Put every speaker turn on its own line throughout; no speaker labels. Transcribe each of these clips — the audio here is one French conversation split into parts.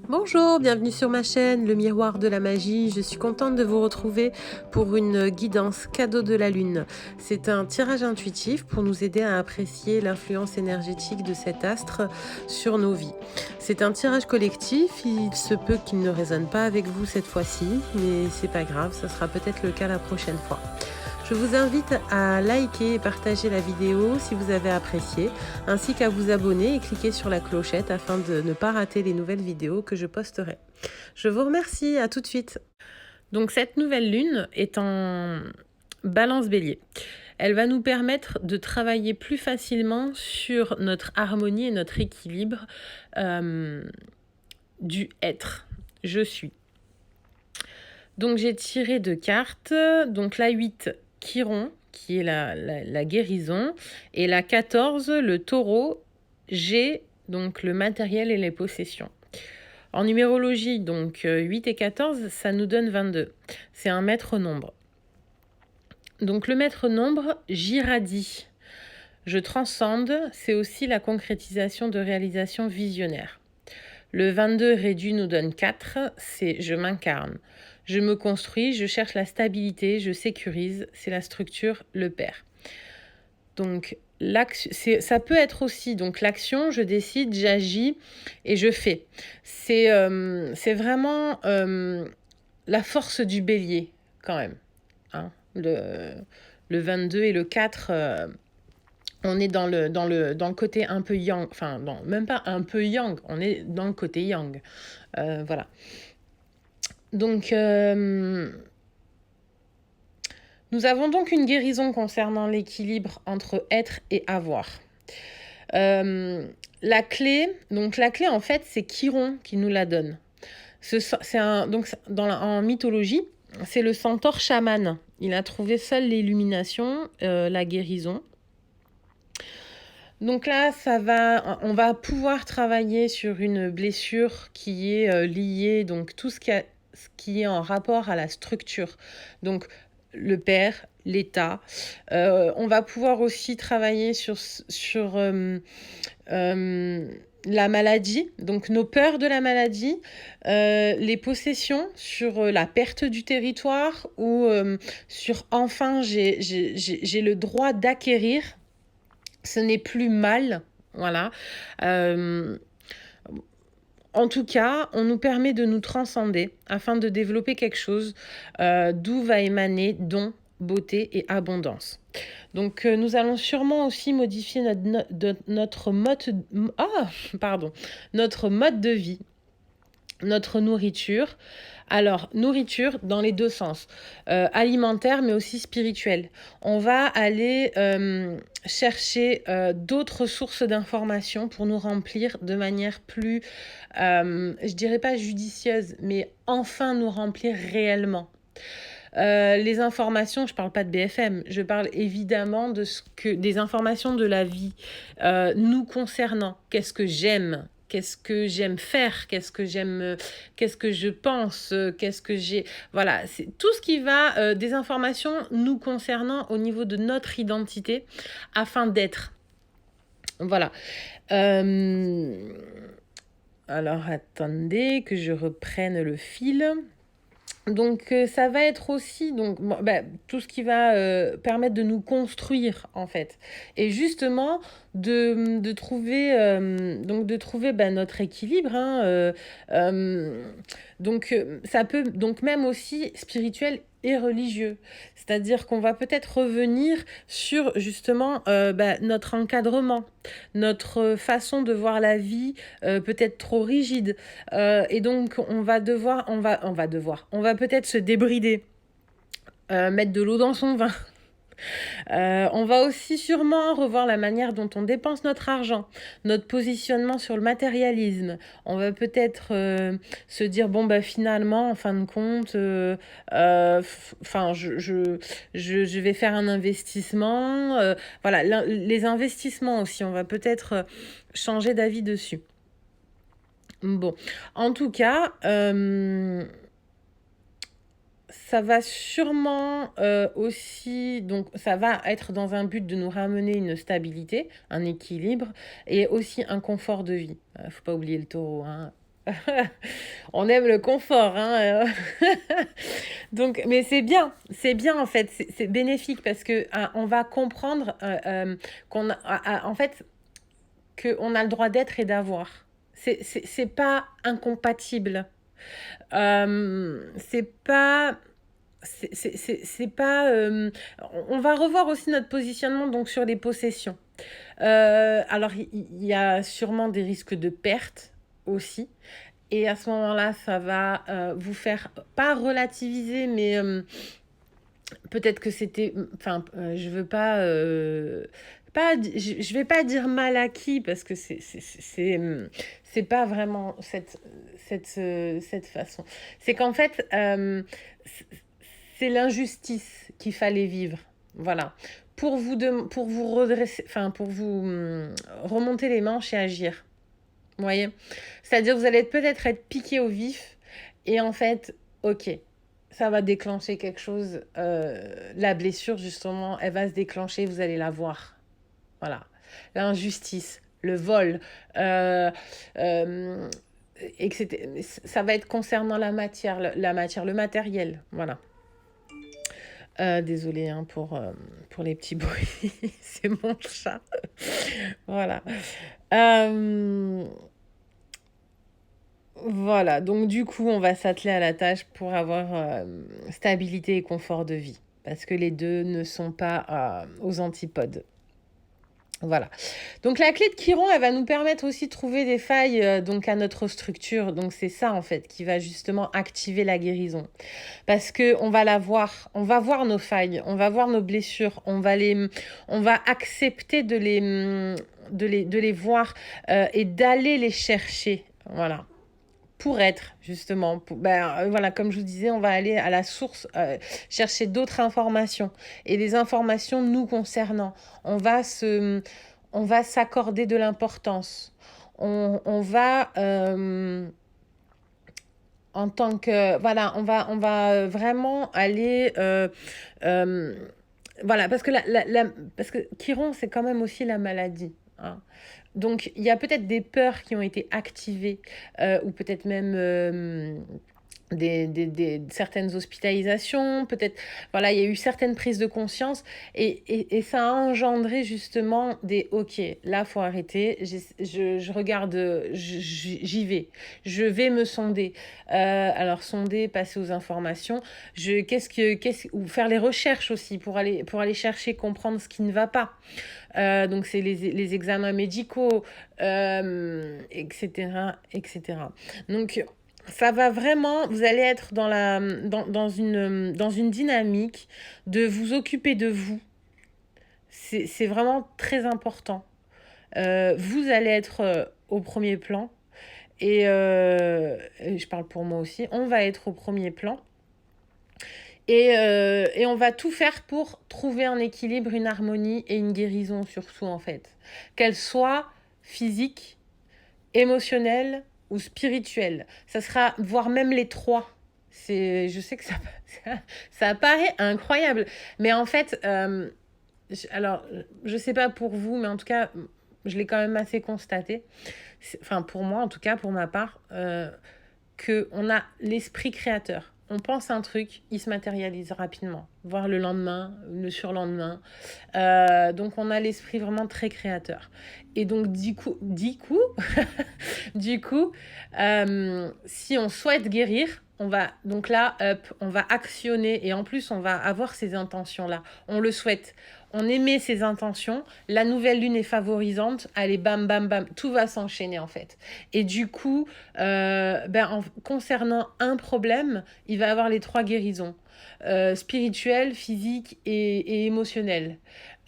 Bonjour, bienvenue sur ma chaîne, le miroir de la magie. Je suis contente de vous retrouver pour une guidance cadeau de la lune. C'est un tirage intuitif pour nous aider à apprécier l'influence énergétique de cet astre sur nos vies. C'est un tirage collectif, il se peut qu'il ne résonne pas avec vous cette fois-ci, mais c'est pas grave, ça sera peut-être le cas la prochaine fois. Je vous invite à liker et partager la vidéo si vous avez apprécié, ainsi qu'à vous abonner et cliquer sur la clochette afin de ne pas rater les nouvelles vidéos que je posterai. Je vous remercie, à tout de suite. Donc cette nouvelle lune est en Balance Bélier. Elle va nous permettre de travailler plus facilement sur notre harmonie et notre équilibre du être. Je suis. Donc j'ai tiré 2 cartes. Donc la 8, Chiron, qui est la guérison, et la 14, le taureau, G, donc le matériel et les possessions. En numérologie, donc 8 et 14, ça nous donne 22. C'est un maître nombre. Donc le maître nombre, j'irradie. Je transcende, c'est aussi la concrétisation de réalisations visionnaires. Le 22 réduit nous donne 4, c'est je m'incarne. Je me construis, je cherche la stabilité, je sécurise, c'est la structure, le père. Donc, ça peut être aussi donc l'action, je décide, j'agis et je fais. C'est vraiment la force du bélier quand même. Hein. Le 22 et le 4, on est dans le côté un peu yang, enfin non, même pas un peu yang, on est dans le côté yang. Voilà. Donc, nous avons donc une guérison concernant l'équilibre entre être et avoir. La clé en fait, c'est Chiron qui nous la donne. En mythologie, c'est le centaure chaman. Il a trouvé seul l'illumination, la guérison. Donc là, on va pouvoir travailler sur une blessure qui est liée, donc tout ce qui est en rapport à la structure. Donc le père, l'État. On va pouvoir aussi travailler sur la maladie, donc nos peurs de la maladie, les possessions, sur la perte du territoire ou sur enfin j'ai le droit d'acquérir. Ce n'est plus mal, voilà. En tout cas, on nous permet de nous transcender afin de développer quelque chose d'où va émaner don, beauté et abondance. Donc, nous allons sûrement aussi modifier notre mode de vie, notre nourriture. Alors, nourriture dans les deux sens, alimentaire mais aussi spirituelle. On va aller chercher d'autres sources d'informations pour nous remplir de manière plus, je dirais pas judicieuse, mais enfin nous remplir réellement. Les informations, je parle pas de BFM, je parle évidemment des informations de la vie nous concernant. Qu'est-ce que j'aime ? Qu'est-ce que j'aime faire, qu'est-ce que je pense, qu'est-ce que j'ai... Voilà, c'est tout ce qui va des informations nous concernant au niveau de notre identité afin d'être. Voilà. Alors, attendez que je reprenne le fil. Donc, ça va être aussi tout ce qui va permettre de nous construire, en fait. Et justement, de trouver notre équilibre. Hein, ça peut, donc même aussi spirituel et religieux. C'est-à-dire qu'on va peut-être revenir sur justement notre encadrement, notre façon de voir la vie peut-être trop rigide. Et donc on va peut-être se débrider, mettre de l'eau dans son vin. On va aussi sûrement revoir la manière dont on dépense notre argent, notre positionnement sur le matérialisme. On va peut-être se dire finalement en fin de compte, je vais faire un investissement. Voilà, les investissements aussi, on va peut-être changer d'avis dessus. Bon, en tout cas, ça va sûrement aussi, donc ça va être dans un but de nous ramener une stabilité, un équilibre et aussi un confort de vie. Faut pas oublier le taureau, hein. On aime le confort, hein. Donc, mais c'est bien en fait, c'est bénéfique parce que on va comprendre en fait, qu'on a le droit d'être et d'avoir. C'est pas incompatible. C'est pas c'est pas. On va revoir aussi notre positionnement donc sur les possessions. Alors, il y a sûrement des risques de perte aussi. Et à ce moment-là, ça va vous faire pas relativiser, mais peut-être que c'était. Enfin, je veux pas. Je vais pas dire mal acquis parce que c'est pas vraiment cette façon. C'est qu'en fait, c'est l'injustice qu'il fallait vivre. Voilà. Pour vous redresser, enfin, pour vous remonter les manches et agir. Vous voyez? C'est-à-dire que vous allez peut-être être piqué au vif et en fait, ok, ça va déclencher quelque chose. La blessure, justement, elle va se déclencher, vous allez la voir. Voilà. L'injustice, le vol, euh, etc. Ça va être concernant le matériel. Voilà. Désolée hein, pour les petits bruits, c'est mon chat. Voilà. Euh, voilà, donc du coup, on va s'atteler à la tâche pour avoir stabilité et confort de vie, parce que les deux ne sont pas aux antipodes. Voilà. Donc la clé de Chiron, elle va nous permettre aussi de trouver des failles donc à notre structure. Donc c'est ça en fait qui va justement activer la guérison. Parce que on va la voir, on va voir nos failles, on va voir nos blessures, on va accepter de les voir et d'aller les chercher. Voilà. Pour être justement, voilà, comme je vous disais, on va aller à la source, chercher d'autres informations et des informations nous concernant. On va s'accorder de l'importance. On va en tant que voilà, on va vraiment aller euh, voilà parce que parce que Chiron c'est quand même aussi la maladie. Hein. Donc il y a peut-être des peurs qui ont été activées ou peut-être même certaines hospitalisations, peut-être, voilà, il y a eu certaines prises de conscience et ça a engendré justement des ok, là, faut arrêter, je regarde, j'y vais, je vais me sonder. Alors, sonder, passer aux informations, ou faire les recherches aussi pour aller chercher, comprendre ce qui ne va pas. Donc, c'est les examens médicaux, etc., etc. Donc, ça va vraiment, vous allez être dans une dynamique de vous occuper de vous. C'est vraiment très important. Vous allez être au premier plan. Et je parle pour moi aussi. On va être au premier plan. Et on va tout faire pour trouver un équilibre, une harmonie et une guérison surtout en fait. Qu'elle soit physique, émotionnelle ou spirituelle. Ça sera, voire même les trois. Je sais que ça paraît incroyable. Mais en fait, alors, je sais pas pour vous, mais en tout cas, je l'ai quand même assez constaté. Enfin, pour moi, en tout cas, pour ma part, qu'on a l'esprit créateur. On pense un truc, il se matérialise rapidement, voire le lendemain, le surlendemain. Donc on a l'esprit vraiment très créateur. Et donc du coup, si on souhaite guérir, on va donc là, on va actionner et en plus on va avoir ces intentions-là. On le souhaite. On émet ses intentions, la nouvelle lune est favorisante, allez bam bam bam, tout va s'enchaîner en fait. Et du coup, concernant un problème, il va avoir les trois guérisons, spirituelle, physique et émotionnelle.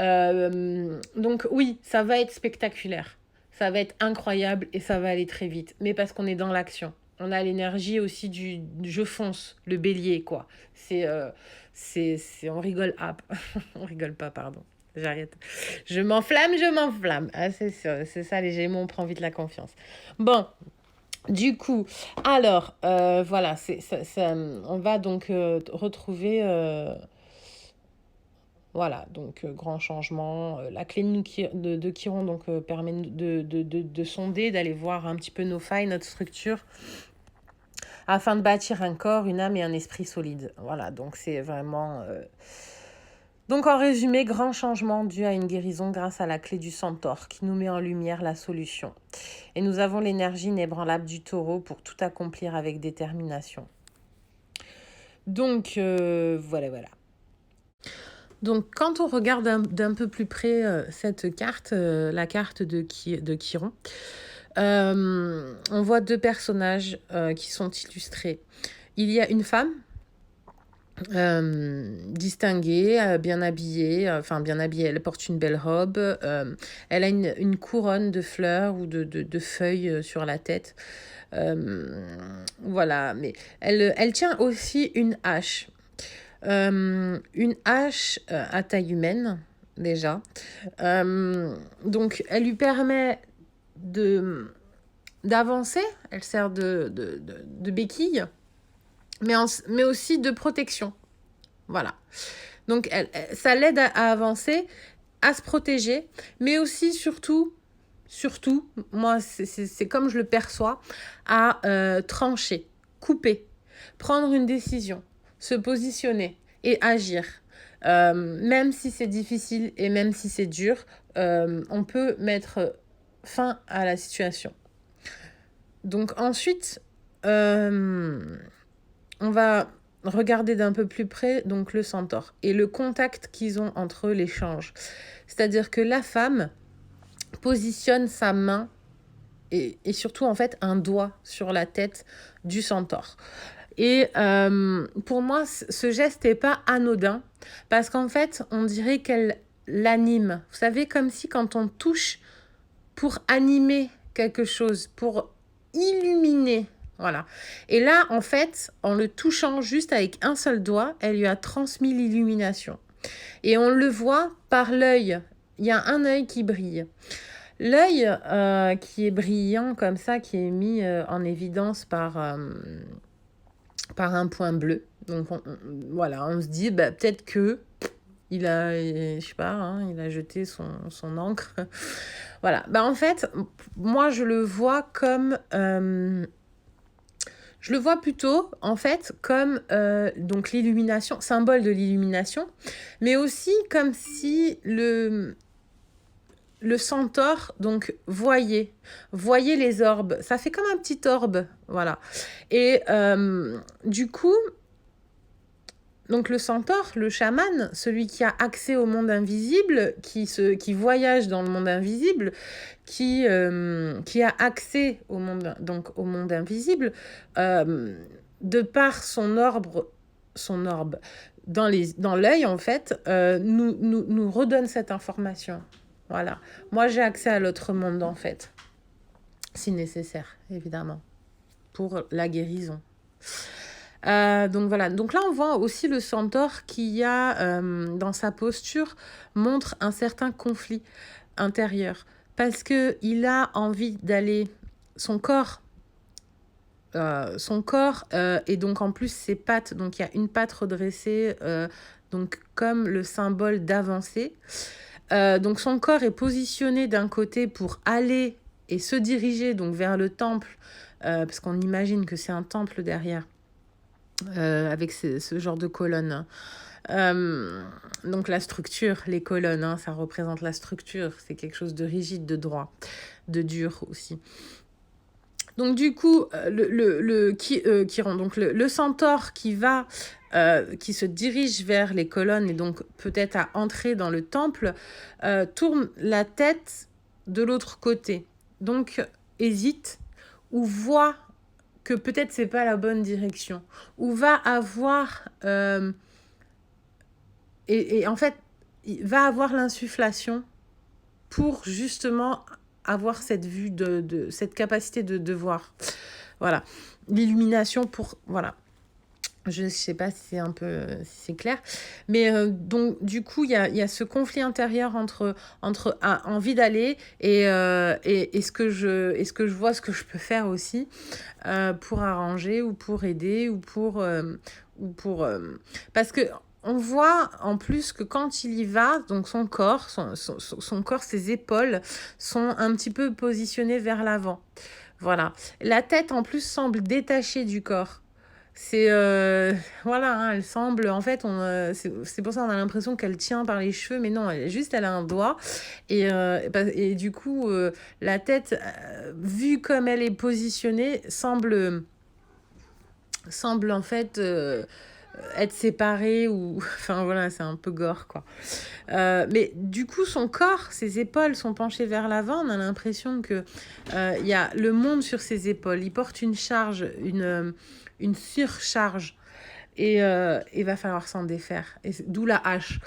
Donc oui, ça va être spectaculaire, ça va être incroyable et ça va aller très vite, mais parce qu'on est dans l'action. On a l'énergie aussi du je fonce, le bélier, quoi. On rigole, on rigole pas, pardon. J'arrête. Je m'enflamme. Ah, c'est ça, les Gémeaux, on prend vite la confiance. Bon, du coup, alors, voilà, on va donc retrouver... Voilà, donc grand changement. La clé de Chiron donc, permet de sonder, d'aller voir un petit peu nos failles, notre structure, afin de bâtir un corps, une âme et un esprit solide. Voilà, donc c'est vraiment... Donc en résumé, grand changement dû à une guérison grâce à la clé du centaure qui nous met en lumière la solution. Et nous avons l'énergie inébranlable du taureau pour tout accomplir avec détermination. Donc voilà. Donc quand on regarde d'un peu plus près cette carte, la carte de Chiron, on voit deux personnages qui sont illustrés. Il y a une femme distinguée, bien habillée, elle porte une belle robe, elle a une couronne de fleurs ou de feuilles sur la tête. Voilà, mais elle tient aussi une hache. Une hache à taille humaine, déjà. Donc, elle lui permet d'avancer, elle sert de béquille, mais aussi de protection. Voilà. Donc, ça l'aide à avancer, à se protéger, mais aussi, surtout, moi, c'est comme je le perçois, à trancher, couper, prendre une décision, se positionner et agir. Même si c'est difficile et même si c'est dur, on peut mettre fin à la situation. Donc ensuite, on va regarder d'un peu plus près donc le centaure et le contact qu'ils ont entre l'échange. C'est-à-dire que la femme positionne sa main et surtout en fait un doigt sur la tête du centaure. Et pour moi, ce geste n'est pas anodin parce qu'en fait, on dirait qu'elle l'anime. Vous savez, comme si quand on touche pour animer quelque chose, pour illuminer. Voilà. Et là, en fait, en le touchant juste avec un seul doigt, elle lui a transmis l'illumination. Et on le voit par l'œil. Il y a un œil qui brille. L'œil qui est brillant comme ça, qui est mis en évidence par un point bleu. Donc voilà, on se dit peut-être que il a, je sais pas, hein, il a jeté son encre. Voilà. En fait, moi je le vois comme je le vois plutôt en fait comme donc l'illumination, symbole de l'illumination, mais aussi comme si le centaure donc voyait les orbes. Ça fait comme un petit orbe, voilà. Et du coup, donc le centaure, le chaman, celui qui a accès au monde invisible, qui voyage dans le monde invisible, qui a accès au monde invisible, de par son orbe dans l'œil en fait, nous redonne cette information. Voilà. Moi j'ai accès à l'autre monde en fait, si nécessaire évidemment, pour la guérison. Donc voilà, donc là on voit aussi le centaure qui a dans sa posture montre un certain conflit intérieur parce que il a envie d'aller son corps et donc en plus ses pattes, donc il y a une patte redressée donc comme le symbole d'avancée. Donc son corps est positionné d'un côté pour aller et se diriger donc vers le temple parce qu'on imagine que c'est un temple derrière. Avec ce genre de colonnes. Donc la structure, les colonnes, ça représente la structure. C'est quelque chose de rigide, de droit, de dur aussi. Donc du coup, Chiron, donc le centaure qui se dirige vers les colonnes et donc peut-être à entrer dans le temple, tourne la tête de l'autre côté. Donc hésite ou voit que peut-être c'est pas la bonne direction, ou va avoir et en fait il va avoir l'insufflation pour justement avoir cette vue de cette capacité de voir, voilà, l'illumination pour, voilà. Je ne sais pas si c'est un peu si c'est clair, mais donc du coup il y a ce conflit intérieur entre envie d'aller et ce que je vois, ce que je peux faire aussi pour arranger ou pour aider ou pour parce que on voit en plus que quand il y va, donc son corps, son corps, ses épaules sont un petit peu positionnées vers l'avant. Voilà. La tête en plus semble détachée du corps. C'est voilà, hein, elle semble en fait c'est pour ça on a l'impression qu'elle tient par les cheveux, mais non, elle a un doigt et du coup la tête vue comme elle est positionnée semble en fait être séparée ou enfin voilà, c'est un peu gore quoi. Mais du coup son corps, ses épaules sont penchées vers l'avant, on a l'impression que il y a le monde sur ses épaules, il porte une charge, une surcharge et il va falloir s'en défaire, et d'où la hache.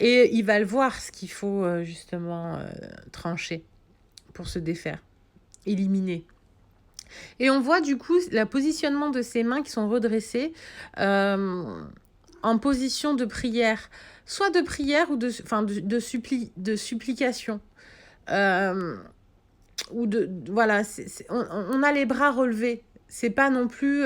Et il va le voir ce qu'il faut justement trancher pour se défaire, éliminer. Et on voit du coup le positionnement de ses mains qui sont redressées en position de prière, soit de prière ou de supplication. Ou voilà, on a les bras relevés. C'est pas non plus.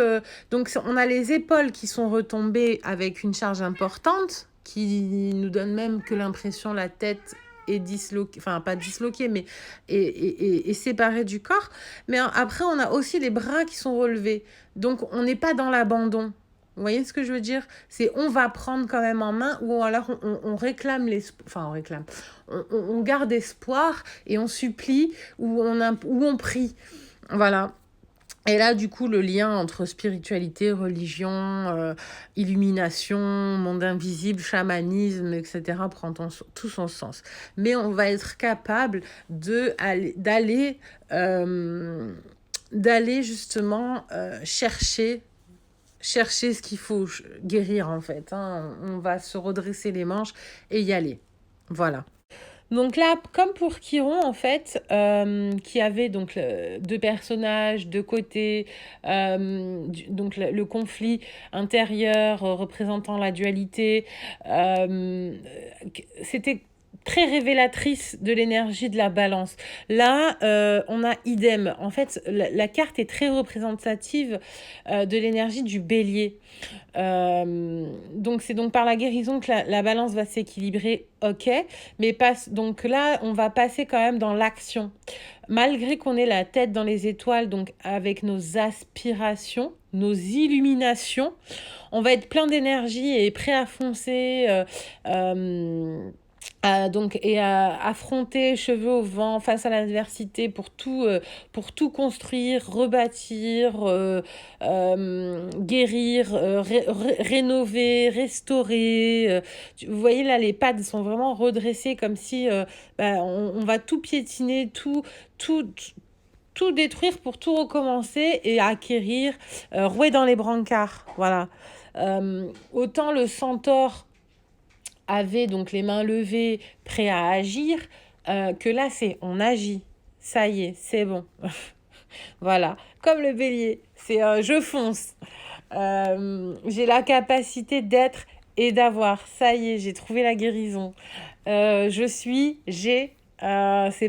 Donc, on a les épaules qui sont retombées avec une charge importante, qui nous donne même que l'impression la tête est disloquée, enfin, pas disloquée, mais est séparée du corps. Mais après, on a aussi les bras qui sont relevés. Donc, on n'est pas dans l'abandon. Vous voyez ce que je veux dire? C'est on va prendre quand même en main, ou alors on réclame enfin, on réclame. On garde espoir et on supplie, ou on prie. Voilà. Et là, du coup, le lien entre spiritualité, religion, illumination, monde invisible, chamanisme, etc. prend tout son sens. Mais on va être capable d'aller justement chercher ce qu'il faut guérir en fait. Hein. On va se redresser les manches et y aller. Voilà. Donc là, comme pour Chiron, en fait, qui avait donc deux personnages, deux côtés, donc le conflit intérieur représentant la dualité, c'était très révélatrice de l'énergie de la balance. Là, on a idem. En fait, la carte est très représentative de l'énergie du bélier. Donc, c'est donc par la guérison que la balance va s'équilibrer, ok. Mais donc là, on va passer quand même dans l'action. Malgré qu'on ait la tête dans les étoiles, donc avec nos aspirations, nos illuminations, on va être plein d'énergie et prêt à foncer. Et à affronter cheveux au vent face à l'adversité pour tout construire, rebâtir, guérir, rénover, restaurer. Vous voyez là, les pattes sont vraiment redressées comme si on va tout piétiner, tout détruire pour tout recommencer et acquérir, rouer dans les brancards. Voilà. Autant le centaure avait donc les mains levées, prêt à agir, que là, on agit. Ça y est, c'est bon. Voilà. Comme le bélier, c'est je fonce. J'ai la capacité d'être et d'avoir. Ça y est, j'ai trouvé la guérison. C'est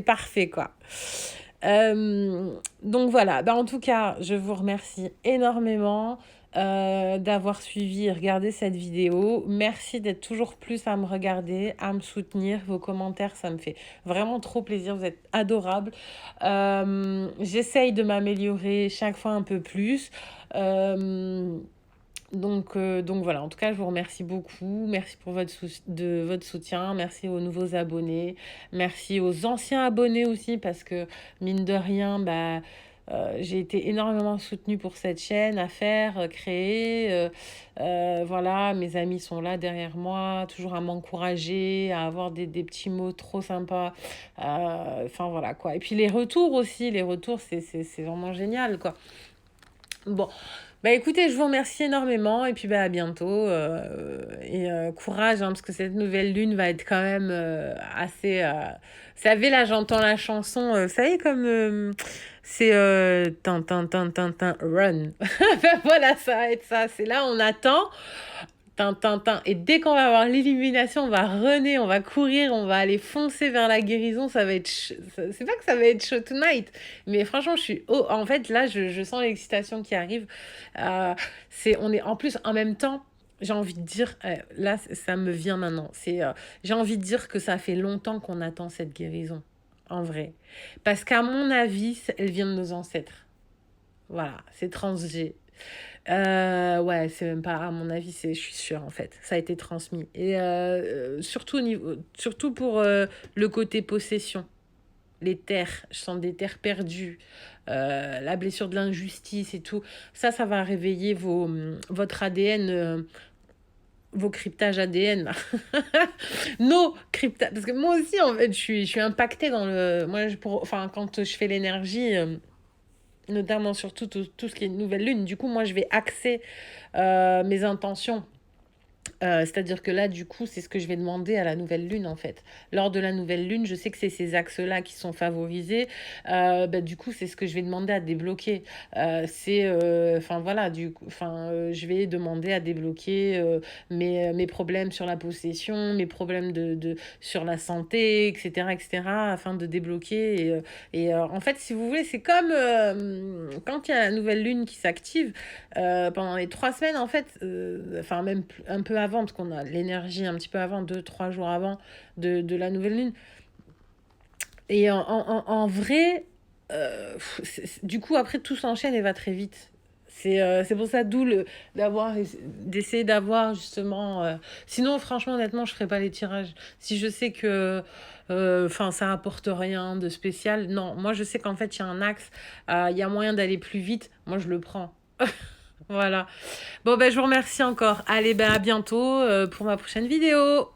parfait, quoi. Donc voilà, en tout cas, je vous remercie énormément d'avoir suivi et regardé cette vidéo. Merci d'être toujours plus à me regarder, à me soutenir. Vos commentaires, ça me fait vraiment trop plaisir. Vous êtes adorables. J'essaye de m'améliorer chaque fois un peu plus. Donc voilà, en tout cas, je vous remercie beaucoup. Merci pour votre soutien. Merci aux nouveaux abonnés. Merci aux anciens abonnés aussi, parce que, mine de rien, j'ai été énormément soutenue pour cette chaîne à faire, créer. Voilà, mes amis sont là derrière moi, toujours à m'encourager, à avoir des petits mots trop sympas. Enfin, voilà, quoi. Et puis les retours aussi. Les retours, c'est vraiment génial, quoi. Bon, écoutez, je vous remercie énormément et puis à bientôt courage, hein, parce que cette nouvelle lune va être quand même assez... Vous savez, là, j'entends la chanson, vous savez, comme c'est tin, run. Voilà, ça va être ça. C'est là, on attend. Et dès qu'on va avoir l'illumination, on va runner, on va courir, on va aller foncer vers la guérison. Ça va être c'est pas que ça va être chaud tonight, mais franchement, en fait, là, je sens l'excitation qui arrive. On est en plus en même temps. j'ai envie de dire, là, ça me vient maintenant. J'ai envie de dire que ça fait longtemps qu'on attend cette guérison, en vrai. Parce qu'à mon avis, elle vient de nos ancêtres. Voilà, c'est transgé. Ouais, c'est même pas, à mon avis, je suis sûre en fait. Ça a été transmis. Et surtout, surtout pour le côté possession. Les terres, je sens des terres perdues, la blessure de l'injustice et tout. Ça va réveiller votre ADN, vos cryptages ADN. Nos cryptages. Parce que moi aussi, en fait, je suis impactée dans le. Moi, enfin, quand je fais l'énergie. Notamment sur tout ce qui est nouvelle lune. Du coup, moi, je vais axer mes intentions. C'est-à-dire que là, du coup, c'est ce que je vais demander à la nouvelle lune, en fait. Lors de la nouvelle lune, je sais que c'est ces axes-là qui sont favorisés. Bah, du coup, c'est ce que je vais demander à débloquer. Enfin, voilà, je vais demander à débloquer mes problèmes sur la possession, mes problèmes sur la santé, etc., etc., afin de débloquer. En fait, si vous voulez, c'est comme quand il y a la nouvelle lune qui s'active, pendant les 3 semaines, en fait, enfin, même un peu avant, parce qu'on a l'énergie un petit peu avant, 2, 3 jours avant de la nouvelle lune. Et en vrai, du coup, après, tout s'enchaîne et va très vite. C'est pour ça, d'essayer d'avoir justement. Sinon, franchement, honnêtement, je ferais pas les tirages. Si je sais que, enfin, ça apporte rien de spécial. Non, moi, je sais qu'en fait, il y a un axe, il y a moyen d'aller plus vite. Moi, je le prends. Voilà. Bon, ben, je vous remercie encore. Allez, ben, à bientôt pour ma prochaine vidéo.